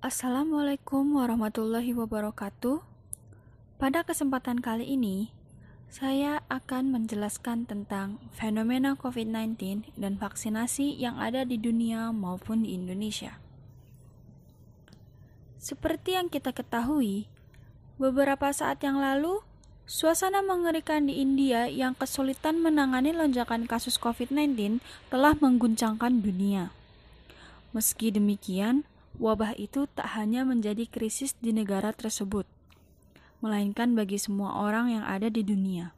Assalamualaikum warahmatullahi wabarakatuh. Pada kesempatan kali ini, saya akan menjelaskan tentang fenomena COVID-19 dan vaksinasi yang ada di dunia maupun di Indonesia. Seperti yang kita ketahui, beberapa saat yang lalu, suasana mengerikan di India yang kesulitan menangani lonjakan kasus COVID-19 telah mengguncangkan dunia. Meski demikian, wabah itu tak hanya menjadi krisis di negara tersebut, melainkan bagi semua orang yang ada di dunia.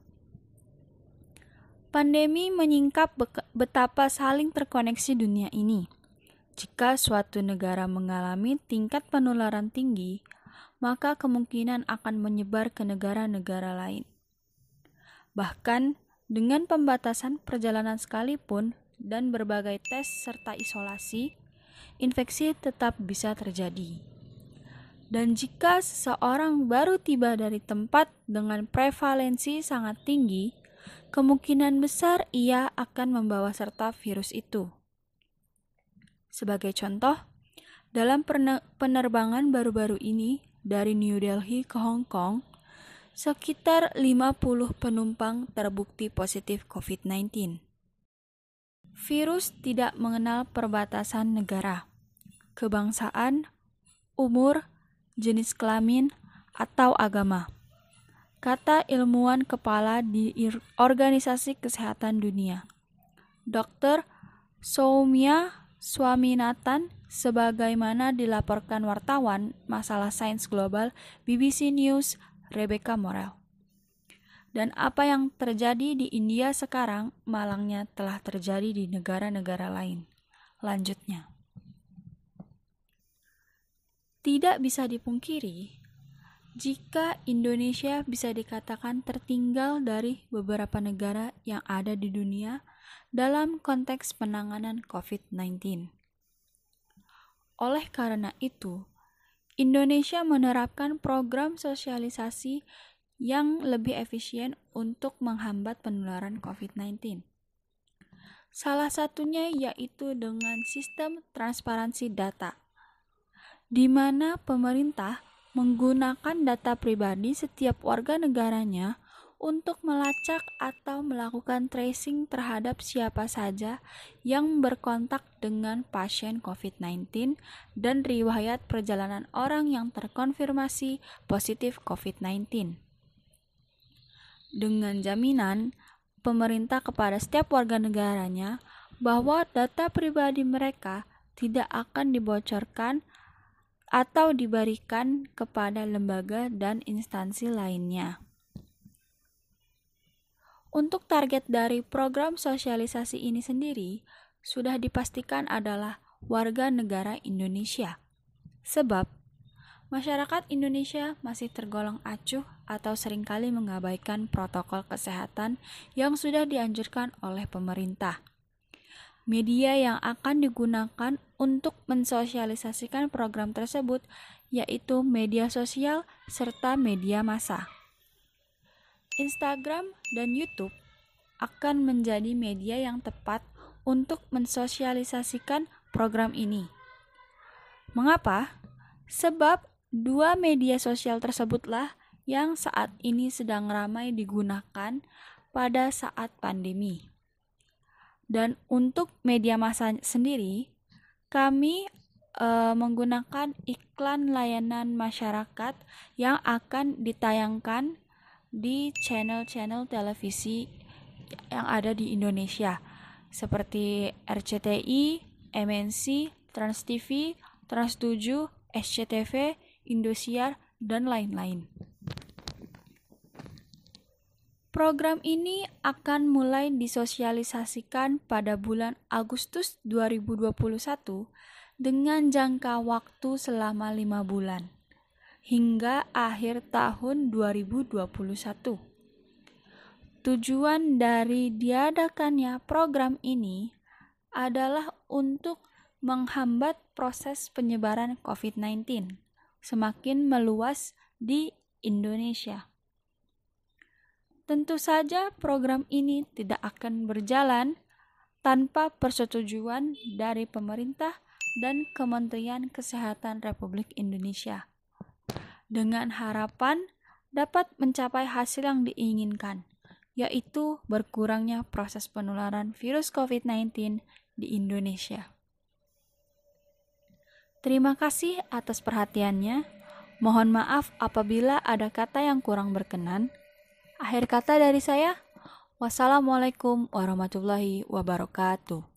Pandemi menyingkap betapa saling terkoneksi dunia ini. Jika suatu negara mengalami tingkat penularan tinggi, maka kemungkinan akan menyebar ke negara-negara lain. Bahkan, dengan pembatasan perjalanan sekalipun dan berbagai tes serta isolasi, infeksi tetap bisa terjadi. Dan jika seseorang baru tiba dari tempat dengan prevalensi sangat tinggi, kemungkinan besar ia akan membawa serta virus itu. Sebagai contoh, dalam penerbangan baru-baru ini dari New Delhi ke Hong Kong, sekitar 50 penumpang terbukti positif COVID-19. Virus tidak mengenal perbatasan negara, kebangsaan, umur, jenis kelamin, atau agama, kata ilmuwan kepala di Organisasi Kesehatan Dunia, Dr. Soumya Swaminathan, sebagaimana dilaporkan wartawan masalah sains global BBC News Rebecca Morel. Dan apa yang terjadi di India sekarang, malangnya telah terjadi di negara-negara lain. Lanjutnya. Tidak bisa dipungkiri, jika Indonesia bisa dikatakan tertinggal dari beberapa negara yang ada di dunia dalam konteks penanganan COVID-19. Oleh karena itu, Indonesia menerapkan program sosialisasi yang lebih efisien untuk menghambat penularan COVID-19. Salah satunya yaitu dengan sistem transparansi data, di mana pemerintah menggunakan data pribadi setiap warga negaranya untuk melacak atau melakukan tracing terhadap siapa saja yang berkontak dengan pasien COVID-19 dan riwayat perjalanan orang yang terkonfirmasi positif COVID-19. Dengan jaminan pemerintah kepada setiap warga negaranya bahwa data pribadi mereka tidak akan dibocorkan atau diberikan kepada lembaga dan instansi lainnya. Untuk target dari program sosialisasi ini sendiri sudah dipastikan adalah warga negara Indonesia. Sebab masyarakat Indonesia masih tergolong acuh atau seringkali mengabaikan protokol kesehatan yang sudah dianjurkan oleh pemerintah. Media yang akan digunakan untuk mensosialisasikan program tersebut yaitu media sosial serta media massa. Instagram dan YouTube akan menjadi media yang tepat untuk mensosialisasikan program ini. Mengapa? Sebab dua media sosial tersebutlah yang saat ini sedang ramai digunakan pada saat pandemi. Dan untuk media massa sendiri, kami menggunakan iklan layanan masyarakat yang akan ditayangkan di channel-channel televisi yang ada di Indonesia, seperti RCTI, MNC, Trans TV, Trans 7, SCTV, Indosiar, dan lain-lain. Program ini akan mulai disosialisasikan pada bulan Agustus 2021 dengan jangka waktu selama 5 bulan, hingga akhir tahun 2021. Tujuan dari diadakannya program ini adalah untuk menghambat proses penyebaran COVID-19 semakin meluas di Indonesia. Tentu saja program ini tidak akan berjalan tanpa persetujuan dari pemerintah dan Kementerian Kesehatan Republik Indonesia, dengan harapan dapat mencapai hasil yang diinginkan, yaitu berkurangnya proses penularan virus COVID-19 di Indonesia. Terima kasih atas perhatiannya. Mohon maaf apabila ada kata yang kurang berkenan. Akhir kata dari saya, wassalamualaikum warahmatullahi wabarakatuh.